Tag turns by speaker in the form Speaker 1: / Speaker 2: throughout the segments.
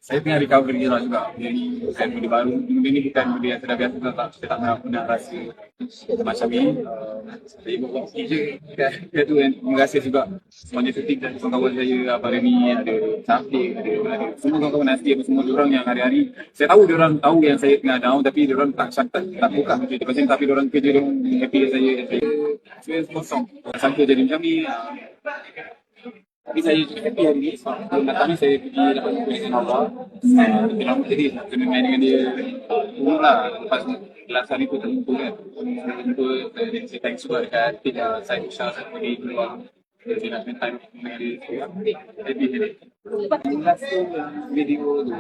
Speaker 1: Saya tengah recovery juga. Jadi saya benda baru. Benda ni bukan benda yang sudah biasa. Saya tak pernah rasa macam ni. Saya buat hoki je. Dia tu yang terima kasih juga semuanya syuting dan kawan-kawan saya. Abang Remy, ada Syafiq, ada semua kawan-kawan Nasti, semua diorang yang hari-hari. Saya tahu diorang tahu yang saya tengah down, tapi diorang tak buka macam itu. Tapi diorang kerja, diorang happy dengan saya kosong. Tak sangka jadi macam ni. Tapi saya happy hari ni sebab datang ni saya pergi dapat jumpa dengan Allah. Lebih lama jadi kena main dengan dia dulu lah. Lepas kelas hari tu terjumpa kan. Saya jumpa, saya thanks juga dekat saya Syah, saya pergi keluar. Saya nak spend time dengan dia. Happy hari. Last tu video tu,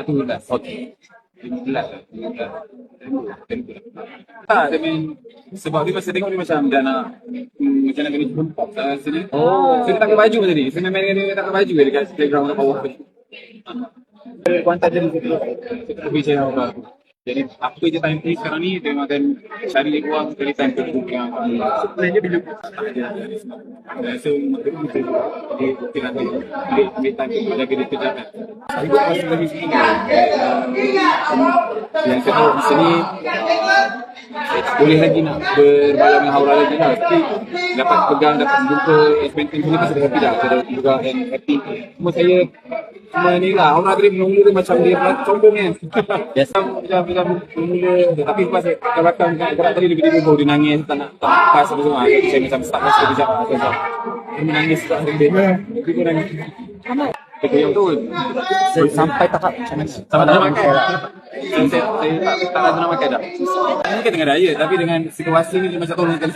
Speaker 1: tu last. Okay. 15 lah. Tak, I mean, sebab dia masa tengok dia macam dah nak macam nak kena jumpa sini. So dia tak pakai baju tadi. Saya main dengan dia tak pakai baju dekat playground kat bawah tadi. Kuantan jadi saya pergi saya orang. Jadi apa je time free sekarang ni dia memang akan cari ruang cari time untuk jumpa. Sebenarnya bila tak ada. So mesti dia kira dia time untuk jaga dia kerja kan. Saya buat masa lagi sini. Yang kedua di sini saya tak boleh lagi nak berbayar dengan Haura lagi lah. Tapi dapat pegang, dapat jumpa experience ni pasti happy dah. Saya juga happy. Cuma saya ni lah, Haura tadi mula dia macam dia sombong kan. Biasa macam mula. Tapi lepas saya belakang gerak tadi dia baru dia nangis. Tak nak pas apa semua. Saya macam start masa kejap. Dia menangis tak hari dia. Dia pun nangis. Yang tu sampai tahap macam mana? Sampai tahap makan. Saya tak nak makan dah. Mungkin tengah raya tapi dengan situasi ni macam tolong kan.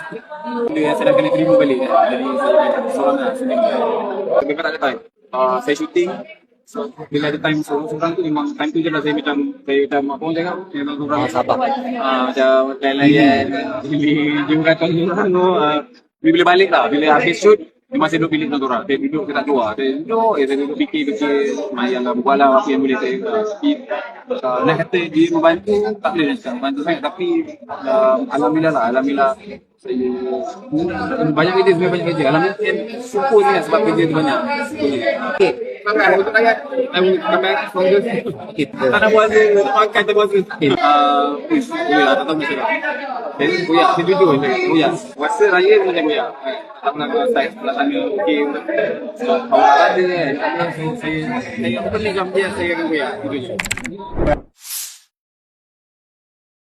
Speaker 1: Benda yang saya dah kena terima balik. Jadi saya seorang lah. Memang tak ada time. Saya shooting. So, bila ada time seorang tu memang time tu je lah saya macam apa orang cakap memang orang sabar. Macam lain-lain. Bila jumpa bila balik lah. Bila habis shoot dia masih duduk bilik dengan orang. Dia duduk, dia tak keluar. Dia duduk fikir semayang lah, berbual lah apa yang boleh saya nak kata dia membantu, tak boleh nak cakap membantu sangat. Tapi Alhamdulillah saya banyak kerja, sebenarnya banyak kerja. Alhamdulillah syukur sangat sebab kerja tu banyak. Okay. Makan, untuk rakyat makan stronger. Tak nak puasa, tak makan, tak puasa. Boleh lah, tak tahu macam mana. Jadi goyak, saya jujur goyak. Puasa raya tu macam goyak. Tak pernah saya sebelah sana, okey. Sebab awak ada kan. Saya pelik jam dia, saya akan goyak. Itu je.